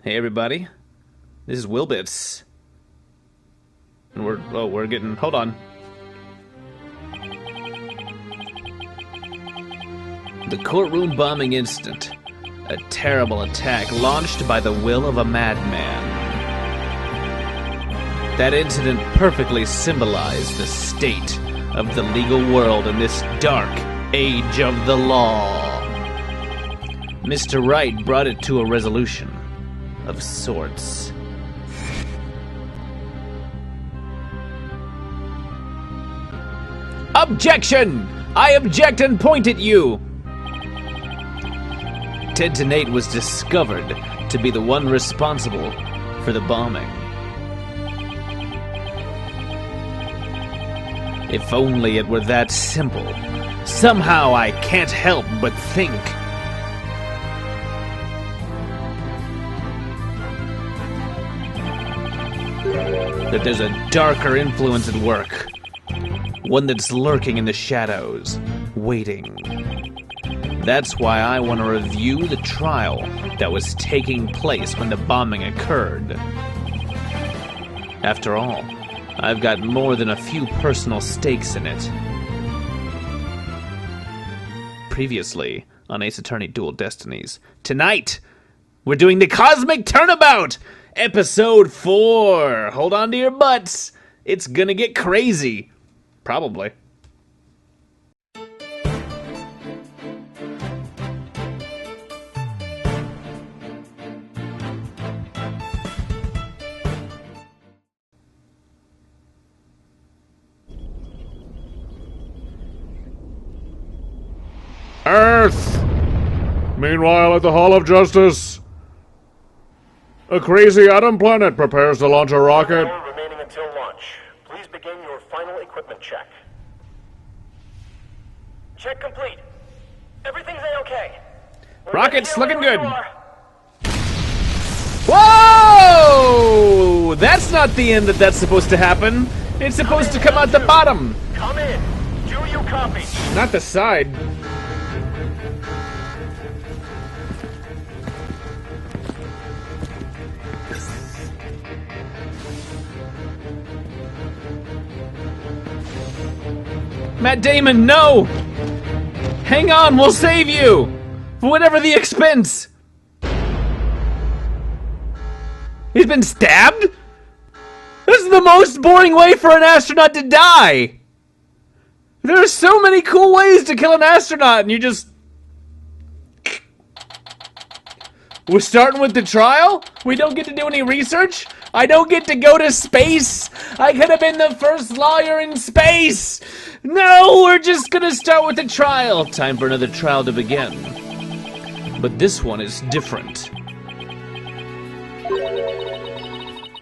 Hey everybody, this is Willbits. And we're getting, hold on. The courtroom bombing incident. A terrible attack launched by the will of a madman. That incident perfectly symbolized the state of the legal world in this dark age of the law. Mr. Wright brought it to a resolution of sorts. Objection! I object and point at you! Ted Nate was discovered to be the one responsible for the bombing. If only it were that simple. Somehow I can't help but think that there's a darker influence at work. One that's lurking in the shadows, waiting. That's why I want to review the trial that was taking place when the bombing occurred. After all, I've got more than a few personal stakes in it. Previously on Ace Attorney Dual Destinies. Tonight, we're doing the Cosmic Turnabout! Episode 4! Hold on to your butts! It's gonna get crazy. Probably. Earth! Meanwhile, at the Hall of Justice, a crazy atom planet prepares to launch a rocket. Remaining until launch. Please begin your final equipment check. Check complete. Everything's A-okay. Rocket's looking good. Whoa! That's not the end that's supposed to happen. It's supposed to come out the bottom. Come in. Do you copy? Not the side. Matt Damon, no! Hang on, we'll save you! For whatever the expense! He's been stabbed? This is the most boring way for an astronaut to die! There are so many cool ways to kill an astronaut, and you just... We're starting with the trial? We don't get to do any research? I don't get to go to space? I could have been the first lawyer in space! No, we're just gonna start with the trial. Time for another trial to begin. But this one is different.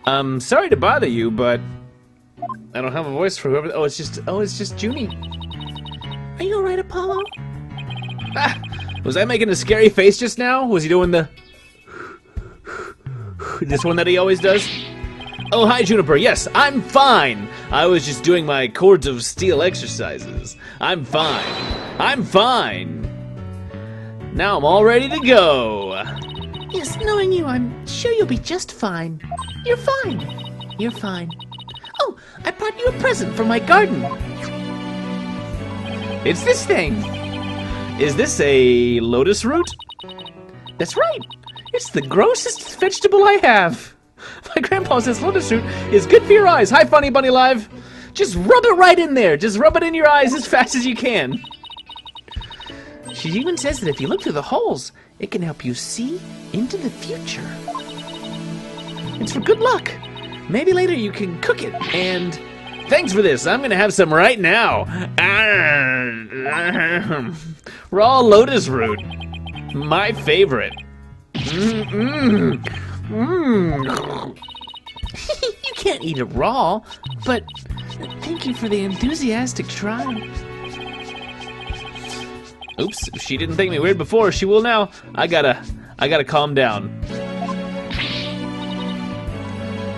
I'm sorry to bother you, but I don't have a voice for whoever. Oh, it's just Junie. Are you alright, Apollo? Ah, was I making a scary face just now? Was he doing the this one that he always does? Oh, hi, Juniper. Yes, I'm fine. I was just doing my cords of steel exercises. I'm fine. I'm fine. Now I'm all ready to go. Yes, knowing you, I'm sure you'll be just fine. You're fine. You're fine. Oh, I brought you a present from my garden. It's this thing. Is this a lotus root? That's right. It's the grossest vegetable I have. My grandpa says lotus root is good for your eyes. Hi, Funny Bunny Live. Just rub it right in there. Just rub it in your eyes as fast as you can. She even says that if you look through the holes, it can help you see into the future. It's for good luck. Maybe later you can cook it and... Thanks for this. I'm going to have some right now. Raw lotus root. My favorite. You can't eat it raw, but thank you for the enthusiastic try. Oops, if she didn't think me weird before, she will now. I gotta calm down.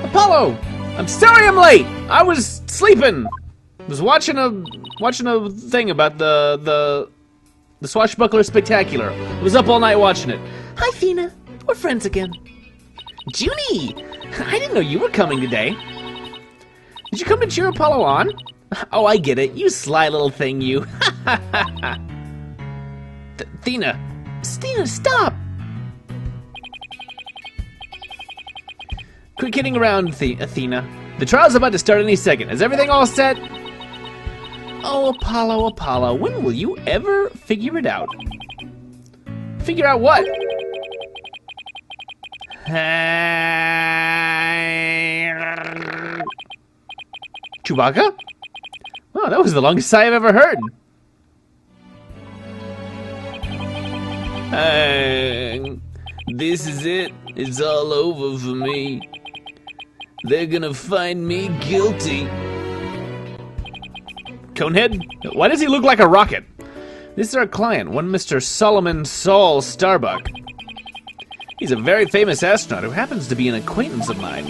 Apollo! I'm sorry I'm late! I was sleeping! I was watching a thing about the Swashbuckler Spectacular. I was up all night watching it. Hi, Fina. We're friends again. Junie! I didn't know you were coming today. Did you come to cheer Apollo on? Oh, I get it. You sly little thing, you. Athena! Stina, stop! Quit kidding around, Athena. The trial's about to start any second. Is everything all set? Oh, Apollo, Apollo, when will you ever figure it out? Figure out what? Chewbacca? Oh, that was the longest sigh I've ever heard. This is it. It's all over for me. They're gonna find me guilty. Conehead? Why does he look like a rocket? This is our client, one Mr. Solomon Saul Starbuck. He's a very famous astronaut who happens to be an acquaintance of mine.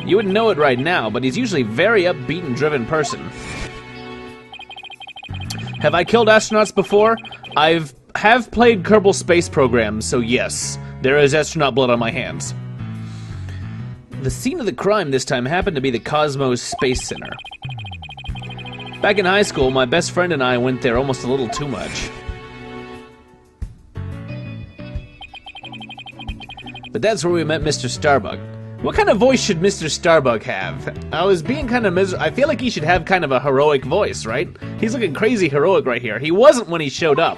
You wouldn't know it right now, but he's usually a very upbeat and driven person. Have I killed astronauts before? I have played Kerbal Space Program, so yes, there is astronaut blood on my hands. The scene of the crime this time happened to be the Cosmos Space Center. Back in high school, my best friend and I went there almost a little too much. But that's where we met Mr. Starbuck. What kind of voice should Mr. Starbuck have? I was being kind of I feel like he should have kind of a heroic voice, right? He's looking crazy heroic right here. He wasn't when he showed up.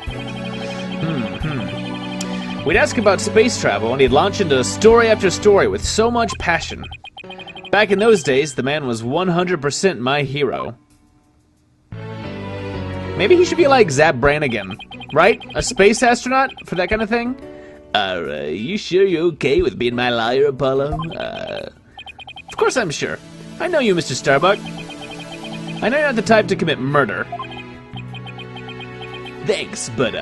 We'd ask about space travel, and he'd launch into story after story with so much passion. Back in those days, the man was 100% my hero. Maybe he should be like Zap Brannigan, right? A space astronaut for that kind of thing? You sure you're okay with being my liar, Apollo? Of course I'm sure. I know you, Mr. Starbuck. I know you're not the type to commit murder. Thanks, but,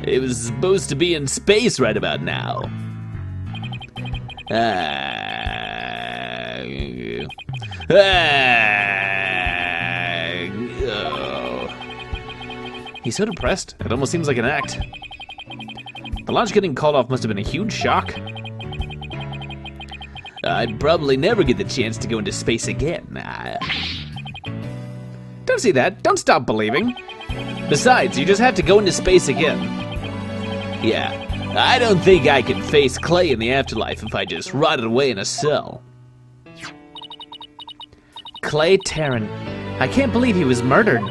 it was supposed to be in space right about now. He's so depressed, it almost seems like an act. The launch getting called off must have been a huge shock. I'd probably never get the chance to go into space again. Don't say that. Don't stop believing. Besides, you just have to go into space again. Yeah, I don't think I can face Clay in the afterlife if I just rotted away in a cell. Clay Terran. I can't believe he was murdered.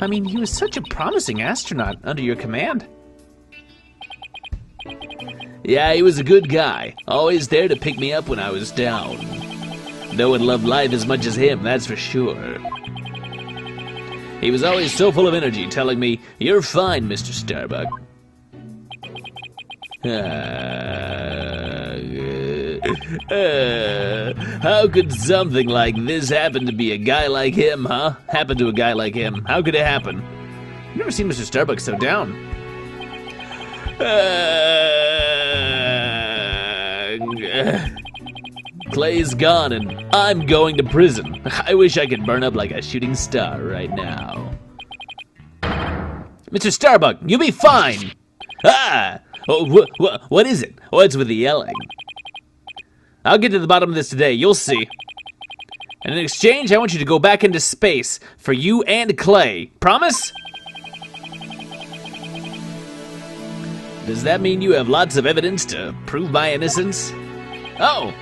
I mean, he was such a promising astronaut under your command. Yeah, he was a good guy. Always there to pick me up when I was down. No one loved life as much as him, that's for sure. He was always so full of energy, telling me, "You're fine, Mr. Starbuck." How could something like this happen to be a guy like him, huh? Happen to a guy like him. How could it happen? I've never seen Mr. Starbuck so down. Clay's gone and I'm going to prison. I wish I could burn up like a shooting star right now. Mr. Starbuck, you'll be fine. Ah! Oh, what is it? What's with the yelling? I'll get to the bottom of this today, you'll see. And in exchange, I want you to go back into space for you and Clay. Promise? Does that mean you have lots of evidence to prove my innocence? Oh,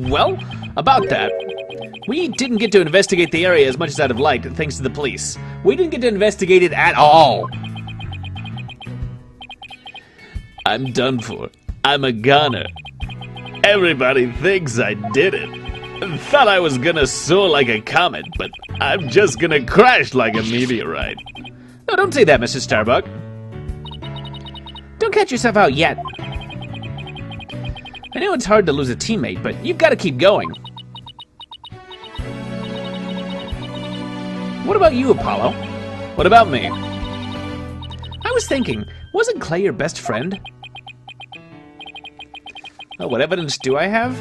well, about that. We didn't get to investigate the area as much as I'd have liked, thanks to the police. We didn't get to investigate it at all. I'm done for. I'm a goner. Everybody thinks I did it. Thought I was gonna soar like a comet, but I'm just gonna crash like a meteorite. No, don't say that, Mr. Starbuck. Don't catch yourself out yet. I know it's hard to lose a teammate, but you've got to keep going. What about you, Apollo? What about me? I was thinking, wasn't Clay your best friend? Oh, what evidence do I have?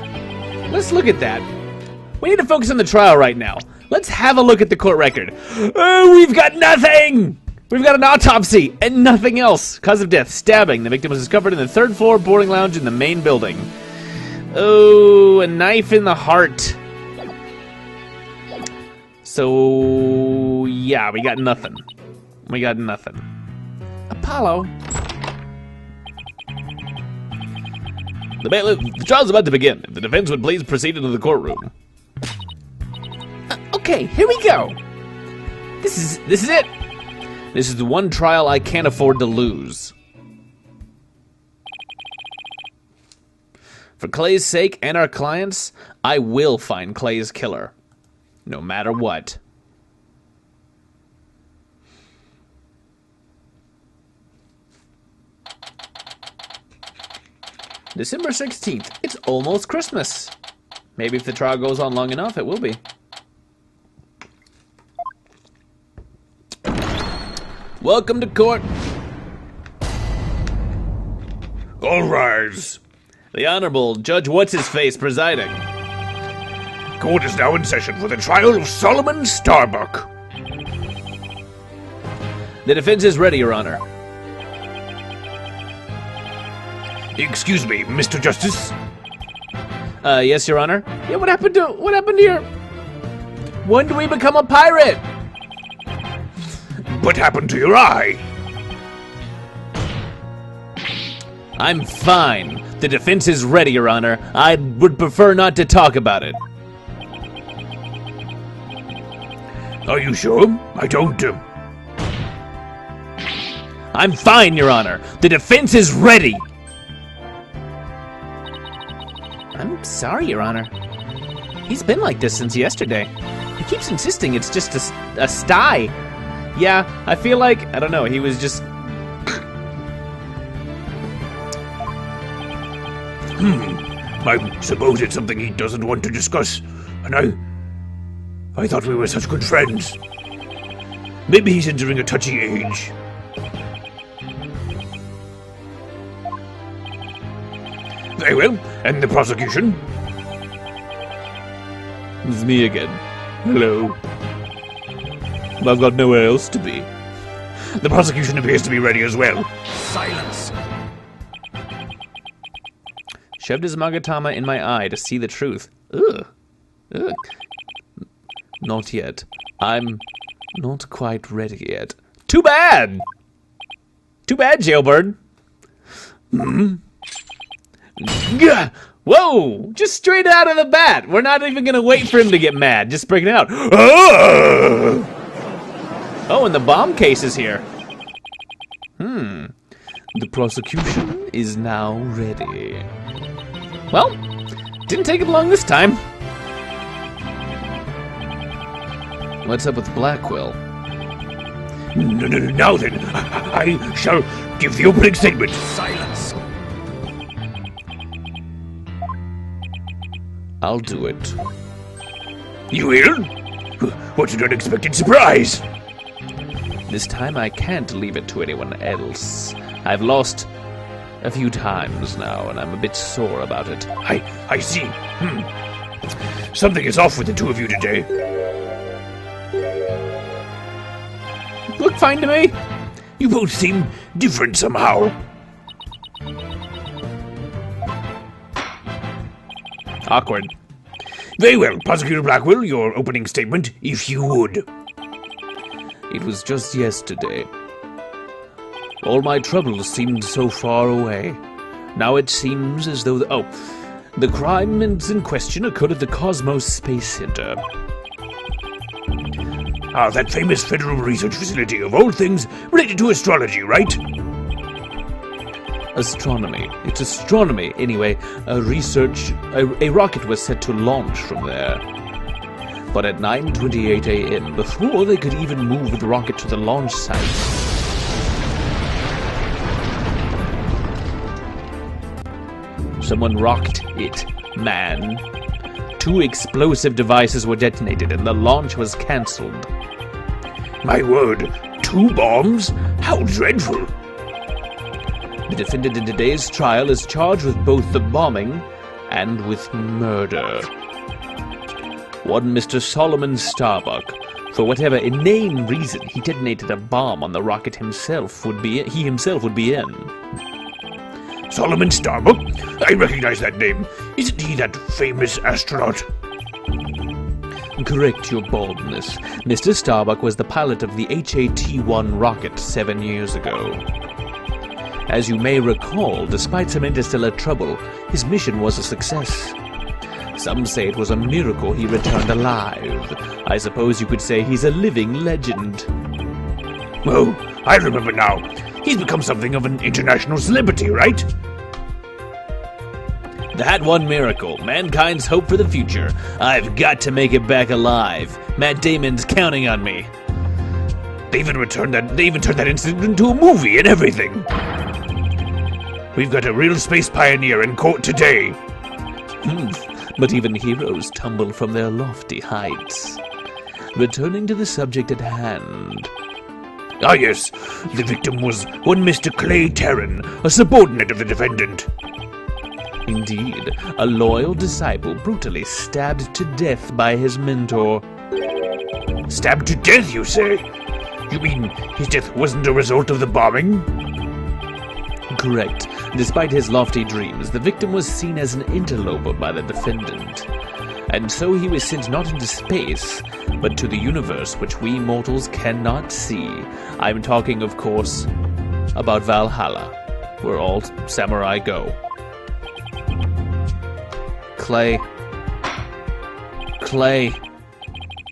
Let's look at that. We need to focus on the trial right now. Let's have a look at the court record. Oh, we've got nothing! We've got an autopsy and nothing else. Cause of death, stabbing. The victim was discovered in the 3rd floor boarding lounge in the main building. Oh, a knife in the heart. So, yeah, we got nothing. We got nothing. Apollo. The bailiff, the trial's about to begin. If the defense would please proceed into the courtroom. Okay, here we go. This is it. This is the one trial I can't afford to lose. For Clay's sake and our clients, I will find Clay's killer. No matter what. December 16th. It's almost Christmas. Maybe if the trial goes on long enough, it will be. Welcome to court. All rise. The Honorable Judge What's-His-Face presiding. Court is now in session for the trial of Solomon Starbuck. The defense is ready, Your Honor. Excuse me, Mr. Justice. Yes, Your Honor. Yeah, what happened here? When do we become a pirate? What happened to your eye? I'm fine. The defense is ready, Your Honor. I would prefer not to talk about it. Are you sure? I don't. I'm fine, Your Honor. The defense is ready. I'm sorry, Your Honor. He's been like this since yesterday. He keeps insisting it's just a sty. Yeah, I feel like, I don't know, he was just... I suppose it's something he doesn't want to discuss, and I thought we were such good friends. Maybe he's entering a touchy age. Very well, and the prosecution? It's me again. Hello. I've got nowhere else to be. The prosecution appears to be ready as well. Silence. Shoved his magatama in my eye to see the truth. Ugh. Ugh. Not yet. I'm not quite ready yet. Too bad! Too bad, Jailbird. Gah! Whoa! Just straight out of the bat. We're not even gonna wait for him to get mad. Just break it out. Ah! Oh, and the bomb case is here. The prosecution is now ready. Well, didn't take him long this time. What's up with Blackwell? Now then, I shall give the opening statement. Silence. I'll do it. You will? What an unexpected surprise! This time I can't leave it to anyone else. I've lost a few times now, and I'm a bit sore about it. I see. Something is off with the two of you today. Look fine to me. You both seem different somehow. Awkward. Very well, Prosecutor Blackwell, your opening statement, if you would. It was just yesterday. All my troubles seemed so far away. Now it seems as though the crime in question occurred at the Cosmos Space Center. Ah, that famous federal research facility of all things related to astrology, right? Astronomy. It's astronomy. Anyway, a rocket was set to launch from there. But at 9:28 a.m., before they could even move the rocket to the launch site, someone rocked it, man. 2 explosive devices were detonated and the launch was cancelled. My word, 2 bombs? How dreadful! The defendant in today's trial is charged with both the bombing and with murder. one Mr. Solomon Starbuck. For whatever inane reason, he detonated a bomb on the rocket he himself would be in. Solomon Starbuck? I recognize that name. Isn't he that famous astronaut? Correct your baldness. Mr. Starbuck was the pilot of the HAT-1 rocket 7 years ago. As you may recall, despite some interstellar trouble, his mission was a success. Some say it was a miracle he returned alive. I suppose you could say he's a living legend. Oh, I remember now. He's become something of an international celebrity, right? That one miracle, mankind's hope for the future. I've got to make it back alive. Matt Damon's counting on me. They even turned that incident into a movie and everything. We've got a real space pioneer in court today. But even heroes tumble from their lofty heights. Returning to the subject at hand. Ah yes, the victim was one Mr. Clay Terran, a subordinate of the defendant. Indeed, a loyal disciple brutally stabbed to death by his mentor. Stabbed to death, you say? You mean his death wasn't a result of the bombing? Correct. Despite his lofty dreams, the victim was seen as an interloper by the defendant. And so he was sent not into space, but to the universe which we mortals cannot see. I'm talking, of course, about Valhalla, where all samurai go. Clay.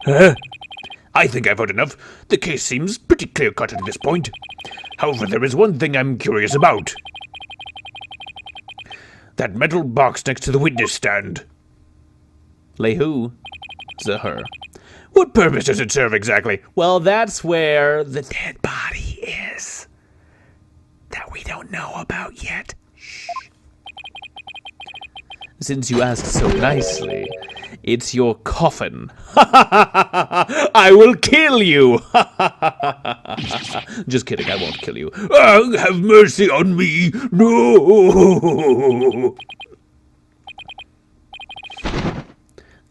Huh? I think I've heard enough. The case seems pretty clear-cut at this point. However, there is one thing I'm curious about. That metal box next to the witness stand. Lay who? Her. What purpose does it serve exactly? Well, that's where the Dead body is. That we don't know about yet. Shh. Since you asked so nicely, it's your coffin. I will kill you! Just kidding, I won't kill you. Oh, have mercy on me! No!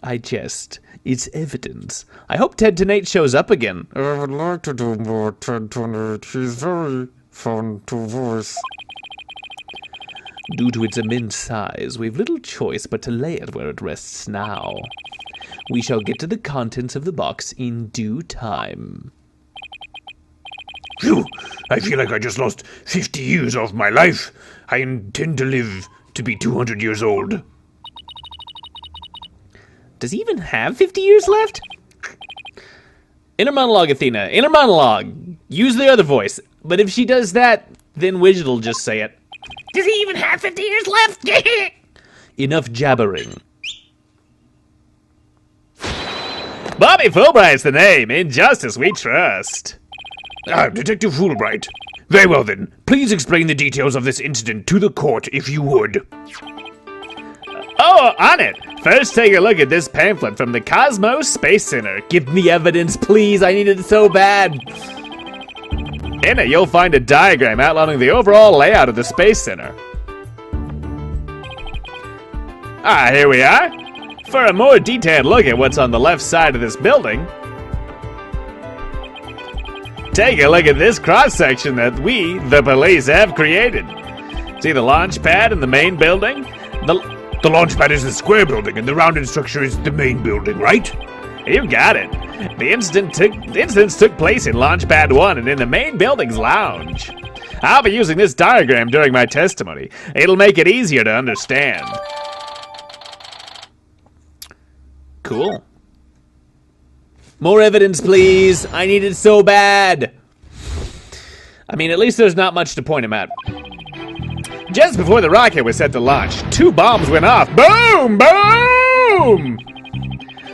I jest. It's evidence. I hope Ted Tonight shows up again. I would like to do more Ted Tonight. He's very fun to voice. Due to its immense size, we've little choice but to lay it where it rests now. We shall get to the contents of the box in due time. Phew! I feel like I just lost 50 years of my life. I intend to live to be 200 years old. Does he even have 50 years left? Inner monologue, Athena. Inner monologue. Use the other voice. But if she does that, then Widget will just say it. Does he even have 50 years left? Enough jabbering. Bobby Fulbright's the name. In justice we trust. Detective Fulbright. Very well then. Please explain the details of this incident to the court, if you would. Oh, on it! First, take a look at this pamphlet from the Cosmos Space Center. Give me evidence, please. I need it so bad. In it, you'll find a diagram outlining the overall layout of the Space Center. Here we are. For a more detailed look at what's on the left side of this building, take a look at this cross-section that we, the police, have created. See the launch pad in the main building? The launch pad is the square building, and the rounded structure is the main building, right? You got it. The incidents took place in Launchpad 1 and in the main building's lounge. I'll be using this diagram during my testimony. It'll make it easier to understand. Cool. More evidence, please. I need it so bad. I mean, at least there's not much to point him at. Just before the rocket was set to launch, 2 bombs went off. Boom! Boom!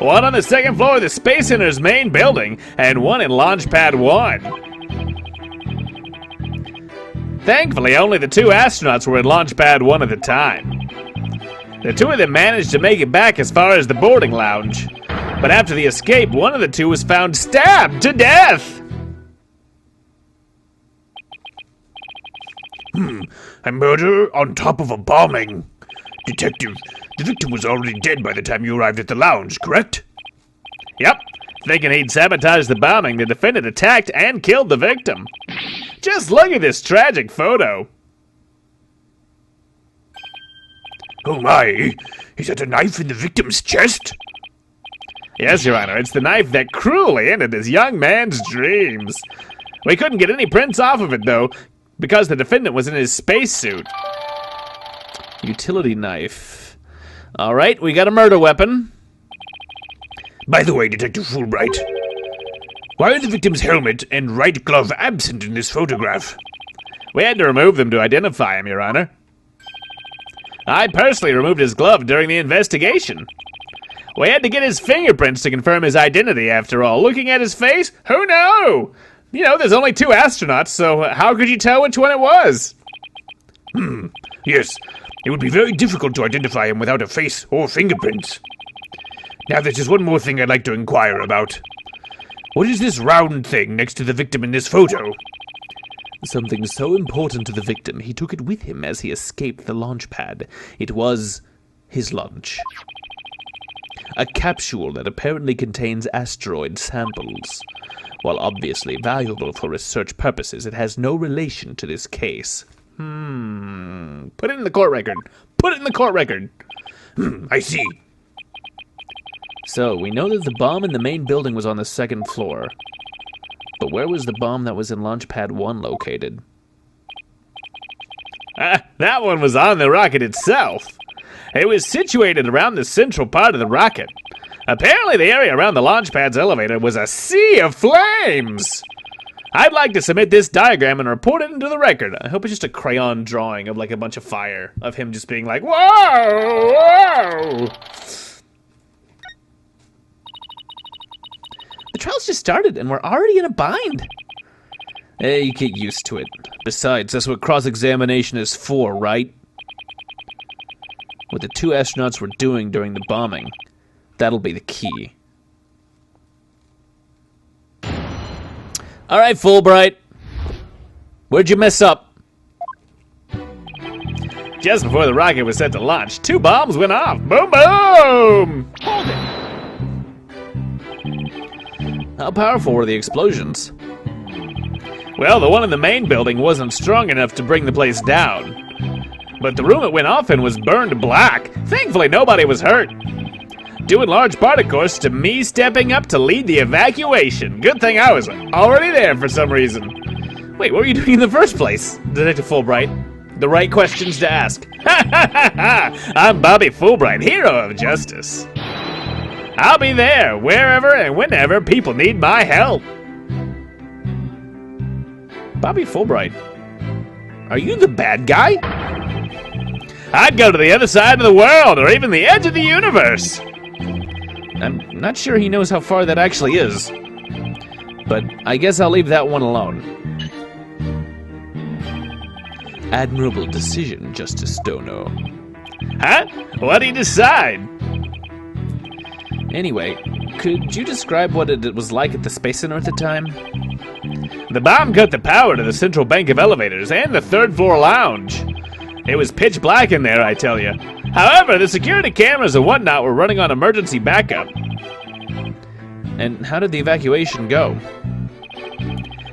One on the second floor of the Space Center's main building, and one in Launchpad 1. Thankfully, only the 2 astronauts were in Launchpad 1 at the time. The 2 of them managed to make it back as far as the boarding lounge. But after the escape, one of the 2 was found stabbed to death! A murder on top of a bombing. Detective, the victim was already dead by the time you arrived at the lounge, correct? Yep. Thinking he'd sabotage the bombing, the defendant attacked and killed the victim. Just look at this tragic photo. Oh my! Is that a knife in the victim's chest? Yes, Your Honor, it's the knife that cruelly ended this young man's dreams. We couldn't get any prints off of it, though, because the defendant was in his spacesuit. Utility knife. All right, we got a murder weapon. By the way, Detective Fulbright, why are the victim's helmet and right glove absent in this photograph? We had to remove them to identify him, Your Honor. I personally removed his glove during the investigation. We had to get his fingerprints to confirm his identity, after all. Looking at his face, who knew? You know, there's only 2 astronauts, so how could you tell which one it was? Yes, it would be very difficult to identify him without a face or fingerprints. Now, there's just one more thing I'd like to inquire about. What is this round thing next to the victim in this photo? Something so important to the victim, he took it with him as he escaped the launch pad. It was his lunch. A capsule that apparently contains asteroid samples. While obviously valuable for research purposes, it has no relation to this case. Put it in the court record. Put it in the court record. I see. So, we know that the bomb in the main building was on the 2nd floor. But where was the bomb that was in Launchpad 1 located? That one was on the rocket itself. It was situated around the central part of the rocket. Apparently the area around the launch pad's elevator was a sea of flames. I'd like to submit this diagram and report it into the record. I hope it's just a crayon drawing of like a bunch of fire, of him just being like, whoa, whoa. The trial's just started and we're already in a bind. Hey, you get used to it. Besides, that's what cross-examination is for, right? What the 2 astronauts were doing during the bombing. That'll be the key. All right, Fulbright. Where'd you mess up? Just before the rocket was set to launch, 2 bombs went off. Boom, boom! Hold it. How powerful were the explosions? Well, the one in the main building wasn't strong enough to bring the place down. But the room it went off in was burned black. Thankfully, nobody was hurt. Due in large part, of course, to me stepping up to lead the evacuation. Good thing I was already there for some reason. Wait, what were you doing in the first place, Detective Fulbright? The right questions to ask. Ha ha ha ha! I'm Bobby Fulbright, hero of justice. I'll be there, wherever and whenever people need my help. Bobby Fulbright, are you the bad guy? I'd go to the other side of the world, or even the edge of the universe. I'm not sure he knows how far that actually is. But I guess I'll leave that one alone. Admirable decision, Justice Dono. Huh? What do you decide? Anyway, could you describe what it was like at the Space Center at the time? The bomb cut the power to the central bank of elevators and the 3rd floor lounge. It was pitch black in there, I tell you. However, the security cameras and whatnot were running on emergency backup. And how did the evacuation go?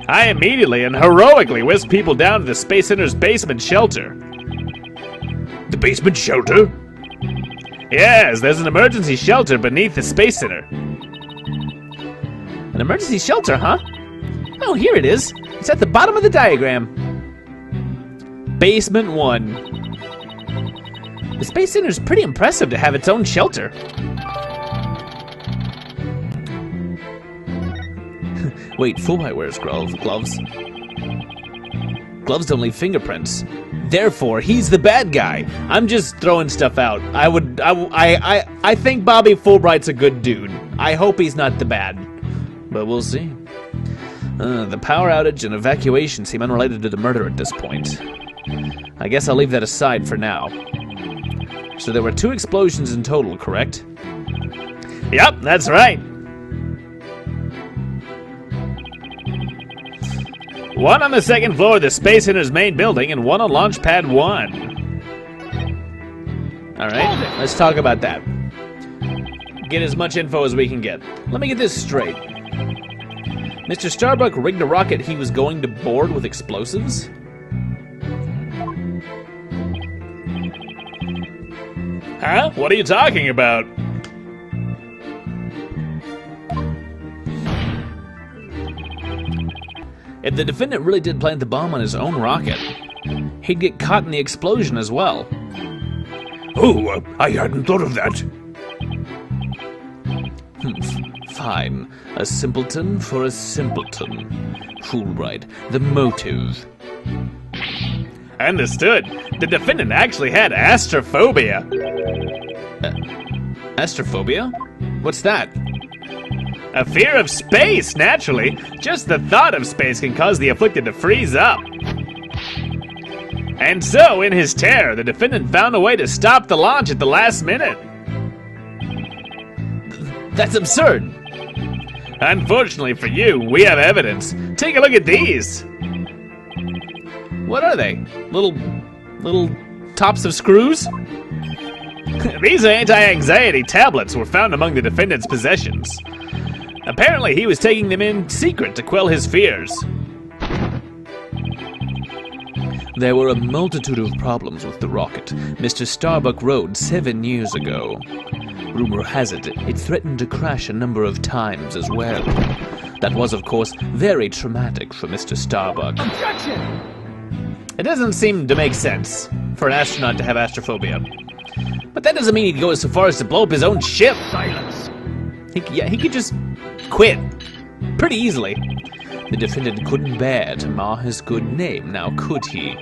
I immediately and heroically whisked people down to the Space Center's basement shelter. The basement shelter? Yes, there's an emergency shelter beneath the Space Center. An emergency shelter, huh? Oh, here it is. It's at the bottom of the diagram. Basement 1. The Space Center's pretty impressive to have its own shelter. Wait, Fulbright wears gloves. Gloves don't leave fingerprints. Therefore, he's the bad guy. I'm just throwing stuff out. I think Bobby Fulbright's a good dude. I hope he's not the bad. But we'll see. The power outage and evacuation seem unrelated to the murder at this point. I guess I'll leave that aside for now. So there were 2 explosions in total, correct? Yep, that's right. One on the 2nd floor of the Space Center's main building and one on Launch Pad 1. Alright, let's talk about that. get as much info as we can get. Let me get this straight. Mr. Starbuck rigged a rocket he was going to board with explosives? Huh? What are you talking about? If the defendant really did plant the bomb on his own rocket, he'd get caught in the explosion as well. Oh, I hadn't thought of that. Fine. A simpleton for a simpleton. Fulbright. The motive. Understood. The defendant actually had astrophobia. Astrophobia? What's that? A fear of space, naturally. Just the thought of space can cause the afflicted to freeze up. And so, in his terror, the defendant found a way to stop the launch at the last minute. That's absurd. Unfortunately for you, we have evidence. Take a look at these. What are they? Little tops of screws? These anti-anxiety tablets were found among the defendant's possessions. Apparently, he was taking them in secret to quell his fears. There were a multitude of problems with the rocket Mr. Starbuck rode 7 years ago. Rumor has it, it threatened to crash a number of times as well. That was, of course, very traumatic for Mr. Starbuck. It doesn't seem to make sense for an astronaut to have astrophobia. But that doesn't mean he'd go so far as to blow up his own ship. Silence. He could just quit pretty easily. The defendant couldn't bear to mar his good name, now could he?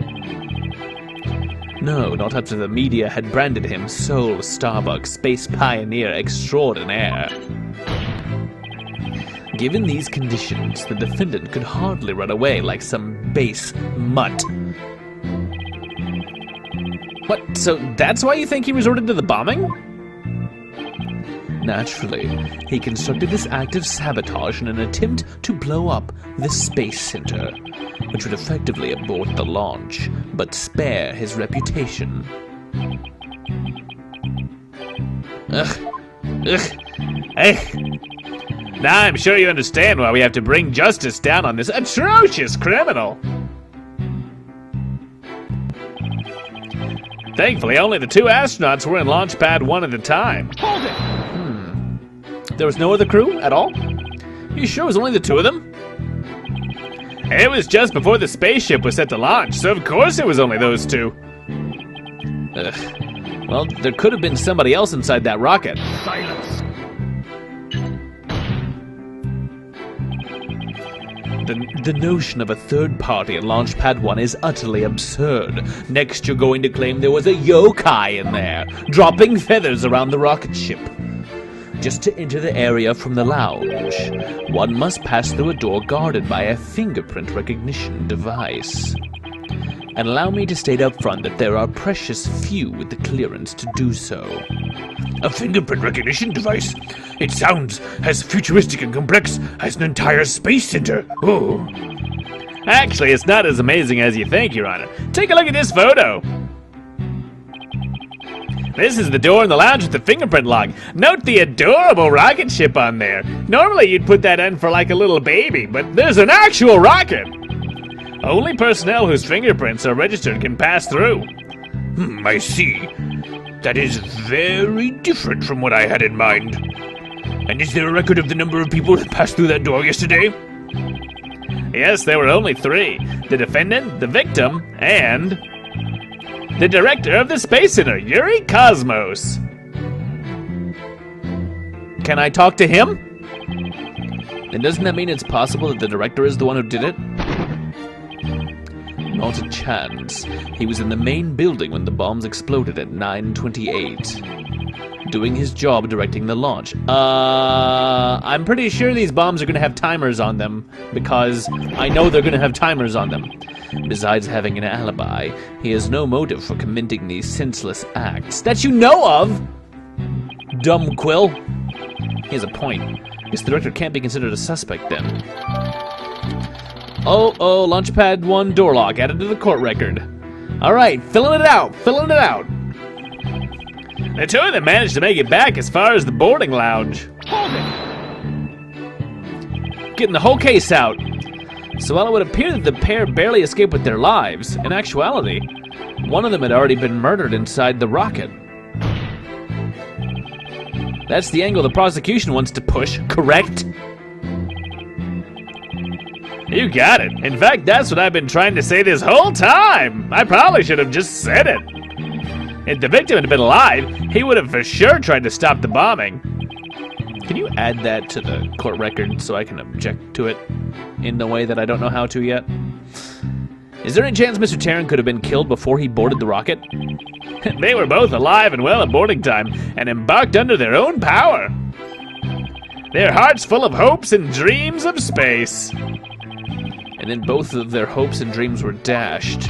No, not after the media had branded him Soul Starbuck, space pioneer extraordinaire. Given these conditions, the defendant could hardly run away like some base mutt. What, so that's why you think he resorted to the bombing? Naturally, he constructed this act of sabotage in an attempt to blow up the Space Center, which would effectively abort the launch, but spare his reputation. Now I'm sure you understand why we have to bring justice down on this atrocious criminal. Thankfully, only the 2 astronauts were in Launch Pad 1 at the time. There was no other crew at all? You sure it was only the 2 of them? It was just before the spaceship was set to launch, so of course it was only those 2. Well, there could have been somebody else inside that rocket. Silence. The notion of a third party in Launch Pad 1 is utterly absurd. Next, you're going to claim there was a yokai in there, dropping feathers around the rocket ship. Just to enter the area from the lounge, one must pass through a door guarded by a fingerprint recognition device. And allow me to state up front that there are precious few with the clearance to do so. A fingerprint recognition device? It sounds as futuristic and complex as an entire space center. Oh. Actually, it's not as amazing as you think, Your Honor. Take a look at this photo. This is the door in the lounge with the fingerprint lock. Note the adorable rocket ship on there. Normally you'd put that in for like a little baby, but there's an actual rocket. Only personnel whose fingerprints are registered can pass through. I see. That is very different from what I had in mind. And is there a record of the number of people that passed through that door yesterday? Yes, there were only 3. The defendant, the victim, and the director of the Space Center, Yuri Cosmos. Can I talk to him? And doesn't that mean it's possible that the director is the one who did it? Not a chance. He was in the main building when the bombs exploded at 9:28. Doing his job directing the launch. I'm pretty sure these bombs are gonna have timers on them, because I know they're gonna have timers on them. Besides having an alibi, he has no motive for committing these senseless acts that you know of! Dumb Quill. He has a point. This director can't be considered a suspect then. Oh, Launchpad 1 door lock added to the court record. Alright, filling it out. The two of them managed to make it back as far as the boarding lounge. Getting the whole case out. So while it would appear that the pair barely escaped with their lives, in actuality, one of them had already been murdered inside the rocket. That's the angle the prosecution wants to push, correct? You got it. In fact, that's what I've been trying to say this whole time. I probably should have just said it. If the victim had been alive, he would have for sure tried to stop the bombing. Can you add that to the court record so I can object to it in the way that I don't know how to yet? Is there any chance Mr. Tarrant could have been killed before he boarded the rocket? They were both alive and well at boarding time and embarked under their own power. Their hearts full of hopes and dreams of space. And then both of their hopes and dreams were dashed.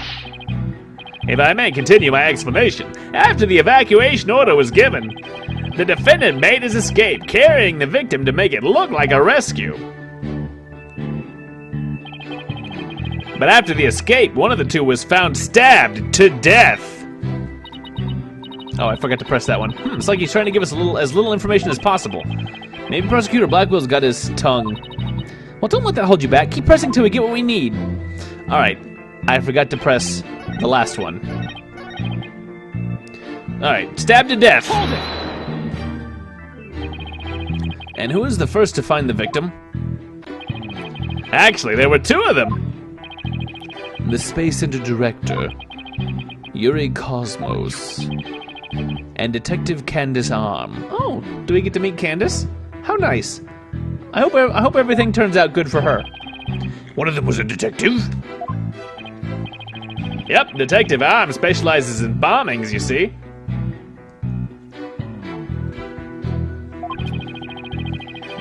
If I may continue my explanation, after the evacuation order was given, the defendant made his escape, carrying the victim to make it look like a rescue. But after the escape, one of the two was found stabbed to death. Oh, I forgot to press that one. It's like he's trying to give us as little information as possible. Maybe Prosecutor Blackwell's got his tongue. Well, don't let that hold you back. Keep pressing till we get what we need. All right, I forgot to press the last one. All right, stabbed to death. And who is the first to find the victim? Actually, there were two of them. The Space Center Director, Yuri Cosmos, and Detective Candace Arm. Oh, do we get to meet Candace? How nice. I hope everything turns out good for her. One of them was a detective? Yep, Detective Arm specializes in bombings, you see.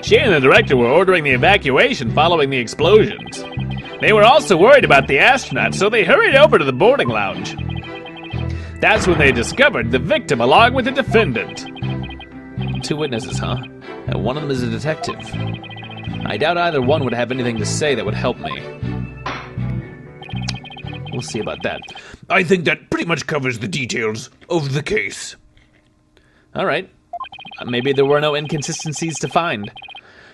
She and the director were ordering the evacuation following the explosions. They were also worried about the astronauts, so they hurried over to the boarding lounge. That's when they discovered the victim along with the defendant. Two witnesses, huh? And one of them is a detective. I doubt either one would have anything to say that would help me. We'll see about that. I think that pretty much covers the details of the case. All right. Maybe there were no inconsistencies to find.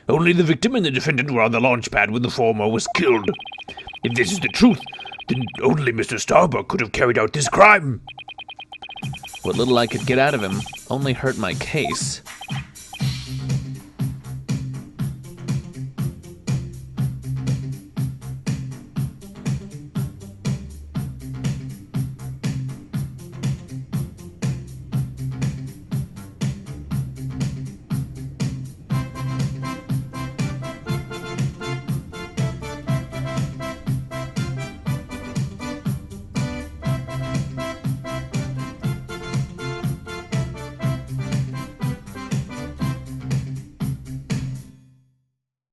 Only the victim and the defendant were on the launch pad when the former was killed. If this is the truth, then only Mr. Starbuck could have carried out this crime. What little I could get out of him only hurt my case.